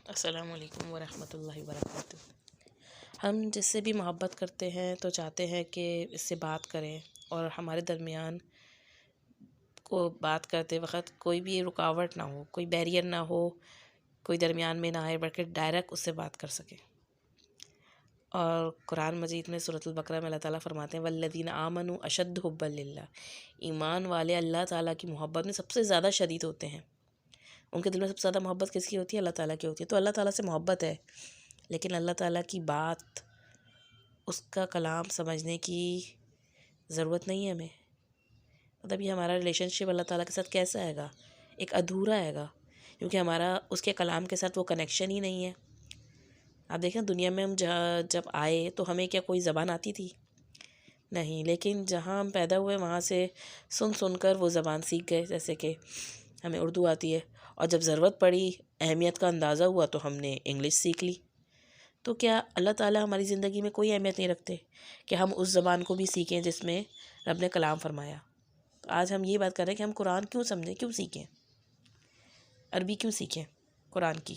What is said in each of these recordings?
السلام علیکم ورحمۃ اللہ وبرکاتہ۔ ہم جس سے بھی محبت کرتے ہیں تو چاہتے ہیں کہ اس سے بات کریں، اور ہمارے درمیان کو بات کرتے وقت کوئی بھی رکاوٹ نہ ہو، کوئی بیریئر نہ ہو، کوئی درمیان میں نہ آئے، بلکہ ڈائریکٹ اس سے بات کر سکیں۔ اور قرآن مجید میں سورۃ البقرہ میں اللہ تعالیٰ فرماتے ہیں والذین آمنوا اشد حبا للہ، ایمان والے اللہ تعالیٰ کی محبت میں سب سے زیادہ شدید ہوتے ہیں۔ ان کے دل میں سب سے زیادہ محبت کس کی ہوتی ہے؟ اللہ تعالیٰ کی ہوتی ہے۔ تو اللہ تعالیٰ سے محبت ہے، لیکن اللہ تعالیٰ کی بات، اس کا کلام سمجھنے کی ضرورت نہیں ہے ہمیں۔ مطلب یہ ہمارا ریلیشن شپ اللہ تعالیٰ کے ساتھ کیسا آئے گا؟ ایک ادھورا آئے گا، کیونکہ ہمارا اس کے کلام کے ساتھ وہ کنیکشن ہی نہیں ہے۔ آپ دیکھیں دنیا میں ہم جب آئے تو ہمیں کیا کوئی زبان آتی تھی؟ نہیں، لیکن جہاں ہم پیدا ہوئے وہاں سے سن سن کر وہ زبان سیکھ گئے۔ جیسے کہ ہمیں اردو آتی ہے، اور جب ضرورت پڑی، اہمیت کا اندازہ ہوا تو ہم نے انگلش سیکھ لی۔ تو کیا اللہ تعالیٰ ہماری زندگی میں کوئی اہمیت نہیں رکھتے کہ ہم اس زبان کو بھی سیکھیں جس میں رب نے کلام فرمایا؟ تو آج ہم یہ بات کر رہے ہیں کہ ہم قرآن کیوں سمجھیں، کیوں سیکھیں، عربی کیوں سیکھیں قرآن کی۔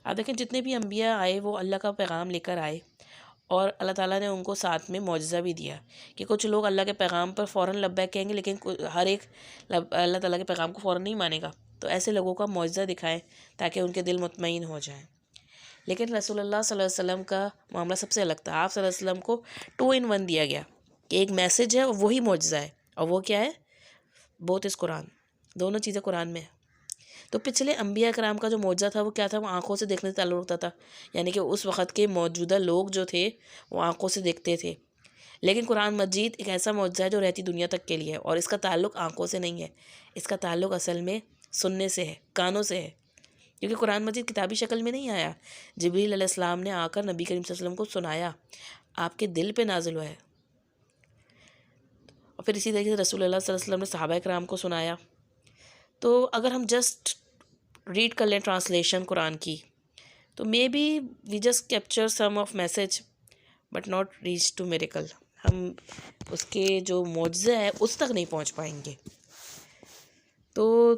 آپ دیکھیں جتنے بھی انبیاء آئے وہ اللہ کا پیغام لے کر آئے، اور اللہ تعالیٰ نے ان کو ساتھ میں معجزہ بھی دیا کہ کچھ لوگ اللہ کے پیغام پر فوراً لبیک کہیں گے، لیکن ہر ایک اللہ تعالیٰ کے پیغام کو فوراً نہیں مانے گا۔ تو ایسے لوگوں کا معجزہ دکھائیں تاکہ ان کے دل مطمئن ہو جائیں۔ لیکن رسول اللہ صلی اللہ علیہ وسلم کا معاملہ سب سے الگ تھا۔ آپ صلی اللہ علیہ وسلم کو 2 in 1 دیا گیا کہ ایک میسج ہے اور وہی معجزہ ہے، اور وہ کیا ہے؟ بوتھ اس قرآن، دونوں چیزیں قرآن میں ہیں۔ تو پچھلے انبیاء کرام کا جو معجزہ تھا وہ کیا تھا؟ وہ آنکھوں سے دیکھنے سے تعلق رکھتا تھا، یعنی کہ اس وقت کے موجودہ لوگ جو تھے وہ آنکھوں سے دیکھتے تھے۔ لیکن قرآن مجید ایک ایسا معجزہ ہے جو رہتی دنیا تک کے لیے ہے، اور اس کا تعلق آنکھوں سے نہیں ہے، اس کا تعلق اصل میں سننے سے ہے، کانوں سے ہے۔ کیونکہ قرآن مجید کتابی شکل میں نہیں آیا، جبریل علیہ السلام نے آ کر نبی کریم صلی اللہ علیہ وسلم کو سنایا، آپ کے دل پہ نازل ہوا ہے۔ اور پھر اسی طریقے سے رسول اللہ صلی اللہ علیہ وسلم نے صحابہ کرام کو سنایا۔ تو اگر ہم جسٹ ریڈ کر لیں ٹرانسلیشن قرآن کی، تو may be we just capture some of message but not reach to miracle. ہم اس کے جو معجزہ ہے اس تک نہیں پہنچ پائیں گے۔ تو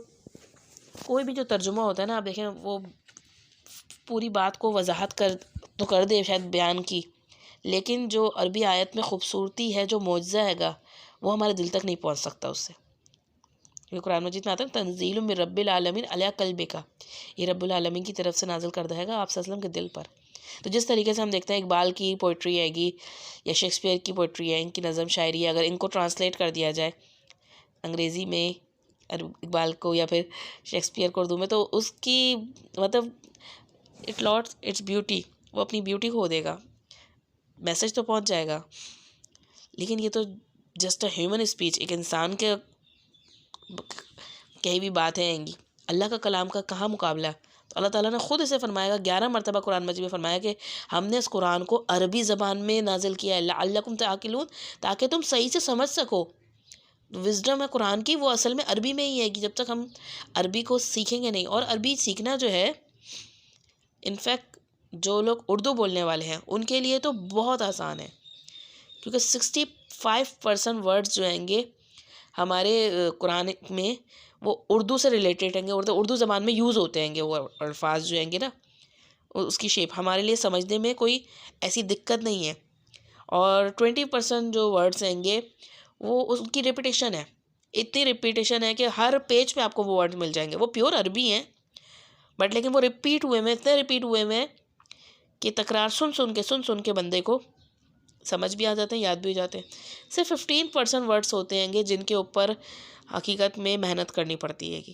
کوئی بھی جو ترجمہ ہوتا ہے نا، آپ دیکھیں وہ پوری بات کو وضاحت کر دے شاید بیان کی، لیکن جو عربی آیت میں خوبصورتی ہے، جو معجزہ ہے گا، وہ ہمارے دل تک نہیں پہنچ سکتا اس سے۔ کیونکہ قرآن مجید میں آتا ہے تنزیل من رب العالمین علی قلبک، یہ رب العالمین کی طرف سے نازل کردہ ہے گا آپ صلی اللہ علیہ وسلم کے دل پر۔ تو جس طریقے سے ہم دیکھتے ہیں اقبال کی پوئٹری آئے گی یا شیکسپیئر کی پوئٹری ہے، ان کی نظم شاعری ہے، اگر ان کو ٹرانسلیٹ کر دیا جائے انگریزی میں اقبال کو یا پھر شیکسپیئر کو اردو میں، تو اس کی مطلب اٹ لاس اٹس بیوٹی، وہ اپنی بیوٹی کھو دے گا۔ میسج تو پہنچ جائے گا، لیکن یہ تو جسٹ اے ہیومن اسپیچ، ایک انسان کے کہیں بھی بات ہے آئیں گی، اللہ کا کلام کا کہاں مقابلہ۔ تو اللہ تعالیٰ نے خود اسے فرمائے گا 11 مرتبہ قرآن مجید میں فرمایا کہ ہم نے اس قرآن کو عربی زبان میں نازل کیا ہے لعلکم تعقلون، تاکہ تم صحیح سے سمجھ سکو۔ وزڈم ہے قرآن کی، وہ اصل میں عربی میں ہی ہے کہ جب تک ہم عربی کو سیکھیں گے نہیں، اور عربی سیکھنا جو ہے انفیکٹ جو لوگ اردو بولنے والے ہیں ان کے لیے تو بہت آسان ہے، کیونکہ 65% ورڈز جو ہیں گے ہمارے قرآن میں وہ اردو سے ریلیٹڈ ہیں گے، اردو زبان میں یوز ہوتے ہیں گے، وہ الفاظ جو ہیں گے نا، اس کی شیپ ہمارے لیے سمجھنے میں کوئی ایسی دقت نہیں ہے۔ اور 20% جو ورڈز ہیں گے وہ ان کی ریپیٹیشن ہے، اتنی ریپیٹیشن ہے کہ ہر پیج پہ آپ کو وہ ورڈ مل جائیں گے، وہ پیور عربی ہیں بٹ لیکن وہ ریپیٹ ہوئے میں، اتنے ریپیٹ ہوئے میں کہ تکرار سن کے بندے کو سمجھ بھی آ جاتے ہیں، یاد بھی ہو جاتے ہیں۔ صرف 15% ورڈس ہوتے ہیں گے جن کے اوپر حقیقت میں محنت کرنی پڑتی ہے گی،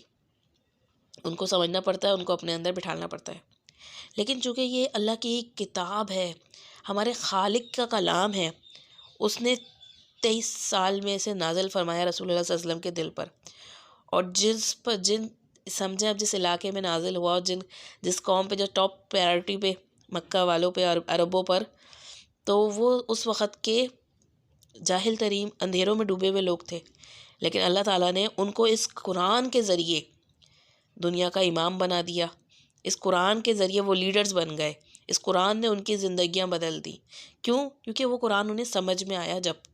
ان کو سمجھنا پڑتا ہے، ان کو اپنے اندر بٹھالنا پڑتا ہے۔ لیکن چونکہ یہ اللہ کی کتاب ہے، ہمارے خالق کا کلام ہے، اس نے 23 سال میں سے نازل فرمایا رسول اللہ صلی اللہ علیہ وسلم کے دل پر، اور سمجھیں اب جس علاقے میں نازل ہوا، اور جس قوم پہ جو ٹاپ پرائرٹی پہ مکہ والوں پہ اور عربوں پر، تو وہ اس وقت کے جاہل ترین اندھیروں میں ڈوبے ہوئے لوگ تھے، لیکن اللہ تعالیٰ نے ان کو اس قرآن کے ذریعے دنیا کا امام بنا دیا۔ اس قرآن کے ذریعے وہ لیڈرز بن گئے، اس قرآن نے ان کی زندگیاں بدل دی۔ کیوں؟ کیونکہ وہ قرآن انہیں سمجھ میں آیا۔ جب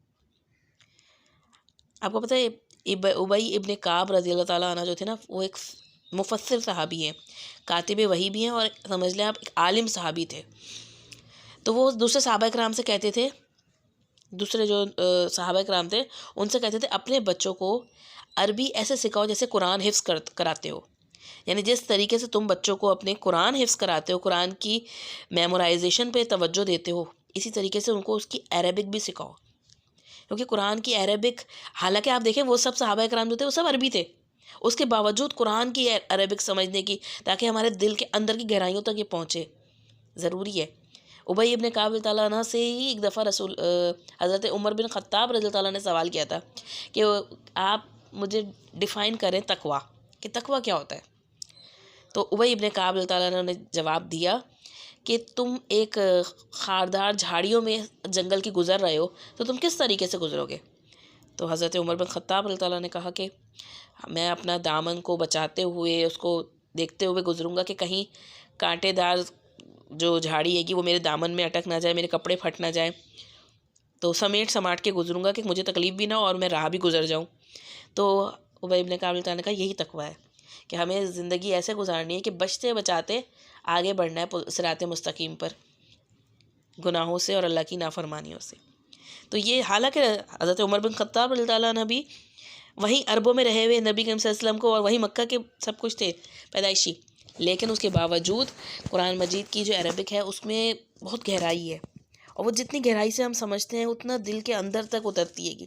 آپ کو پتہ ہے ابی ابن کعب رضی اللہ تعالیٰ عنہ جو تھے نا، وہ ایک مفسر صحابی ہیں، کاتب وحی بھی ہیں، اور سمجھ لیں آپ ایک عالم صحابی تھے. تو وہ دوسرے صحابہ کرام سے کہتے تھے، دوسرے جو صحابہ کرام تھے ان سے کہتے تھے اپنے بچوں کو عربی ایسے سکھاؤ جیسے قرآن حفظ کراتے ہو. یعنی جس طریقے سے تم بچوں کو اپنے قرآن حفظ کراتے ہو، قرآن کی میمورائزیشن پہ توجہ دیتے ہو، اسی طریقے سے ان کو اس کی عربک بھی سکھاؤ. کیونکہ قرآن کی عربک، حالانکہ آپ دیکھیں وہ سب صحابہ کرام جو تھے وہ سب عربی تھے، اس کے باوجود قرآن کی عربک سمجھنے کی، تاکہ ہمارے دل کے اندر کی گہرائیوں تک یہ پہنچے، ضروری ہے. ابی ابن کعب رضی اللہ عنہ سے ہی ایک دفعہ حضرت عمر بن خطاب رضی اللہ عنہ نے سوال کیا تھا کہ آپ مجھے ڈیفائن کریں تقویٰ، کہ تقویٰ کیا ہوتا ہے. تو ابی ابن کعب رضی اللہ عنہ نے جواب دیا کہ تم ایک خاردار جھاڑیوں میں جنگل کی گزر رہے ہو تو تم کس طریقے سے گزرو گے؟ تو حضرت عمر بن خطاب رضی اللہ عنہ نے کہا کہ میں اپنا دامن کو بچاتے ہوئے، اس کو دیکھتے ہوئے گزروں گا کہ کہیں کانٹے دار جو جھاڑی ہے گی وہ میرے دامن میں اٹک نہ جائے، میرے کپڑے پھٹ نہ جائیں. تو سمیٹ کے گزروں گا کہ مجھے تکلیف بھی نہ ہو اور میں راہ بھی گزر جاؤں. تو ابی ابن کعب نے کہا یہی تقویٰ ہے کہ ہمیں زندگی ایسے گزارنی ہے کہ بچتے بچاتے آگے بڑھنا ہے صراط مستقیم پر، گناہوں سے اور اللہ کی نافرمانیوں سے. تو یہ حالانکہ حضرت عمر بن خطاب رضی اللہ عنہ بھی وہیں عربوں میں رہے ہوئے نبی کریم صلی اللہ علیہ وسلم کو، اور وہیں مکہ کے سب کچھ تھے پیدائشی، لیکن اس کے باوجود قرآن مجید کی جو عربک ہے اس میں بہت گہرائی ہے، اور وہ جتنی گہرائی سے ہم سمجھتے ہیں اتنا دل کے اندر تک اترتی ہے گی.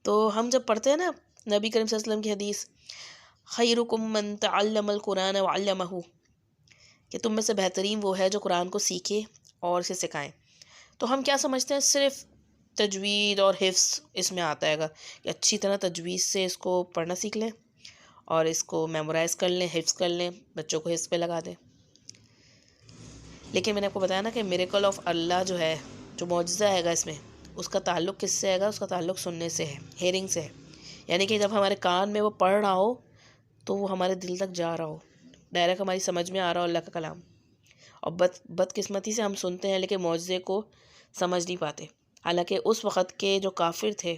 تو ہم جب پڑھتے ہیں نا نبی کریم صلی اللہ علیہ وسلم کی حدیث، خیرکم من تعلم القرآن وعلمہ، کہ تم میں سے بہترین وہ ہے جو قرآن کو سیکھے اور اسے سکھائیں. تو ہم کیا سمجھتے ہیں صرف تجوید اور حفظ اس میں آتا ہے گا کہ اچھی طرح تجوید سے اس کو پڑھنا سیکھ لیں اور اس کو میمورائز کر لیں، حفظ کر لیں، بچوں کو حفظ پہ لگا دیں. لیکن میں نے آپ کو بتایا نا کہ میریکل آف اللہ جو ہے، جو معجزہ ہے گا اس میں، اس کا تعلق کس سے ہے گا؟ اس کا تعلق سننے سے ہے، ہیئرنگ سے ہے. یعنی کہ جب ہمارے کان میں وہ پڑھ رہا ہو تو وہ ہمارے دل تک جا رہا ہو، ڈائریکٹ ہماری سمجھ میں آ رہا ہو اللہ کا کلام. اور بدقسمتی سے ہم سنتے ہیں لیکن معجزے کو سمجھ نہیں پاتے. حالانکہ اس وقت کے جو کافر تھے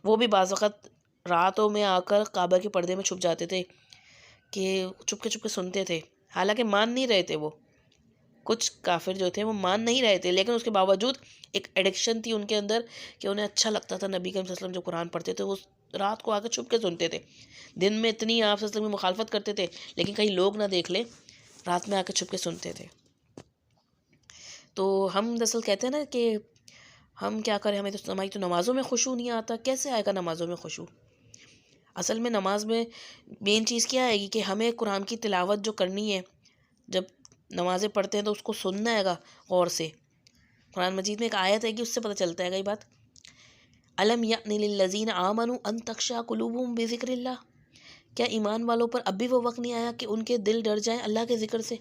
وہ بھی بعض وقت راتوں میں آ کر کعبہ کے پردے میں چھپ جاتے تھے کہ چھپ کے سنتے تھے، حالانکہ مان نہیں رہے تھے. وہ کچھ کافر جو تھے وہ مان نہیں رہے تھے، لیکن اس کے باوجود ایک ایڈکشن تھی ان کے اندر کہ انہیں اچھا لگتا تھا نبی کریم صلی اللہ علیہ وسلم جو قرآن پڑھتے تھے وہ رات کو آ کے چھپ کے سنتے تھے. دن میں اتنی آپ صلی اللہ علیہ وسلم کی مخالفت کرتے تھے لیکن کہیں لوگ نہ دیکھ لیں، رات میں آ کے چھپ کے سنتے تھے. تو ہم دراصل کہتے ہیں نا کہ ہم کیا کریں، ہماری تو نمازوں میں خشوع نہیں آتا. کیسے آئے گا نمازوں میں خشوع؟ اصل میں نماز میں مین چیز کیا آئے گی کہ ہمیں قرآن کی تلاوت جو کرنی ہے، جب نمازیں پڑھتے ہیں تو اس کو سننا ہے گا غور سے. قرآن مجید میں ایک آیت ہے گی، اس سے پتہ چلتا ہے گا یہ بات. الم یأن للذین آمنوا ان تخشع قلوبهم بذکر اللہ، کیا ایمان والوں پر اب بھی وہ وقت نہیں آیا کہ ان کے دل ڈر جائیں اللہ کے ذکر سے،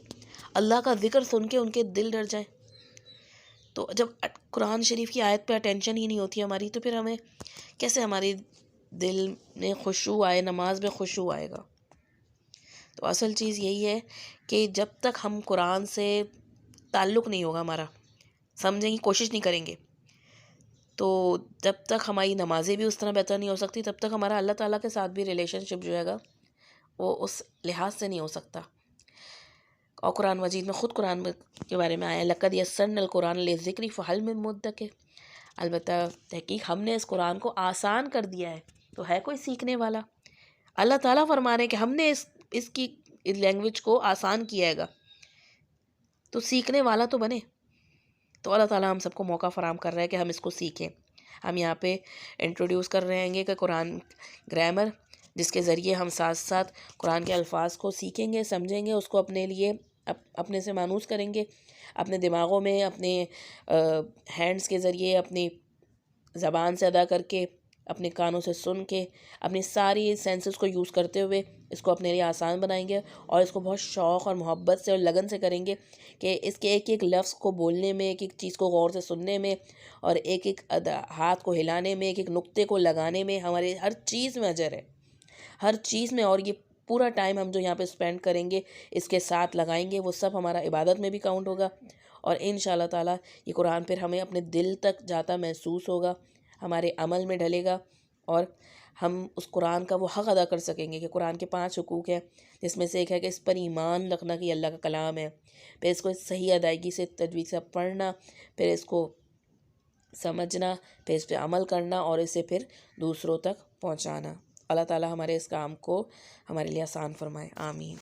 اللہ کا ذکر سن کے ان کے دل ڈر جائیں. تو جب قرآن شریف کی آیت پہ اٹینشن ہی نہیں ہوتی ہماری، تو پھر ہمیں کیسے ہماری دل میں خشوع آئے، نماز میں خشوع آئے گا؟ تو اصل چیز یہی ہے کہ جب تک ہم قرآن سے تعلق نہیں ہوگا ہمارا، سمجھیں کی کوشش نہیں کریں گے، تو جب تک ہماری نمازیں بھی اس طرح بہتر نہیں ہو سکتی، تب تک ہمارا اللہ تعالیٰ کے ساتھ بھی ریلیشن شپ جو ہے گا وہ اس لحاظ سے نہیں ہو سکتا. اور قرآن مجید میں خود قرآن کے بارے میں آیا لقد یسرنا القرآن للذکر فہل من مدکر، البتہ تحقیق ہم نے اس قرآن کو آسان کر دیا ہے، تو ہے کوئی سیکھنے والا؟ اللہ تعالیٰ فرما رہے ہیں کہ ہم نے اس کی لینگویج کو آسان کیا ہے گا، تو سیکھنے والا تو بنے. تو اللہ تعالیٰ ہم سب کو موقع فراہم کر رہا ہے کہ ہم اس کو سیکھیں. ہم یہاں پہ انٹروڈیوس کر رہے ہیں کہ قرآن گرامر، جس کے ذریعے ہم ساتھ ساتھ قرآن کے الفاظ کو سیکھیں گے، سمجھیں گے، اس کو اپنے لیے اپنے سے مانوس کریں گے، اپنے دماغوں میں، اپنے ہینڈز کے ذریعے، اپنی زبان سے ادا کر کے، اپنے کانوں سے سن کے، اپنی ساری سینسز کو یوز کرتے ہوئے اس کو اپنے لیے آسان بنائیں گے، اور اس کو بہت شوق اور محبت سے اور لگن سے کریں گے کہ اس کے ایک ایک لفظ کو بولنے میں، ایک ایک چیز کو غور سے سننے میں، اور ایک ایک ہاتھ کو ہلانے میں، ایک ایک نقطے کو لگانے میں، ہمارے ہر چیز میں اجر ہے، ہر چیز میں. اور یہ پورا ٹائم ہم جو یہاں پہ اسپینڈ کریں گے، اس کے ساتھ لگائیں گے، وہ سب ہمارا عبادت میں بھی کاؤنٹ ہوگا. اور انشاءاللہ تعالیٰ یہ قرآن پھر ہمیں اپنے دل تک جاتا محسوس ہوگا، ہمارے عمل میں ڈھلے گا، اور ہم اس قرآن کا وہ حق ادا کر سکیں گے کہ قرآن کے 5 حقوق ہیں، جس میں سے ایک ہے کہ اس پر ایمان رکھنا کہ یہ اللہ کا کلام ہے، پھر اس کو صحیح ادائیگی سے تجوید سے پڑھنا، پھر اس کو سمجھنا، پھر اس پہ عمل کرنا اور اسے پھر دوسروں تک پہنچانا۔ اللہ تعالیٰ ہمارے اس کام کو ہمارے لیے آسان فرمائے، آمین۔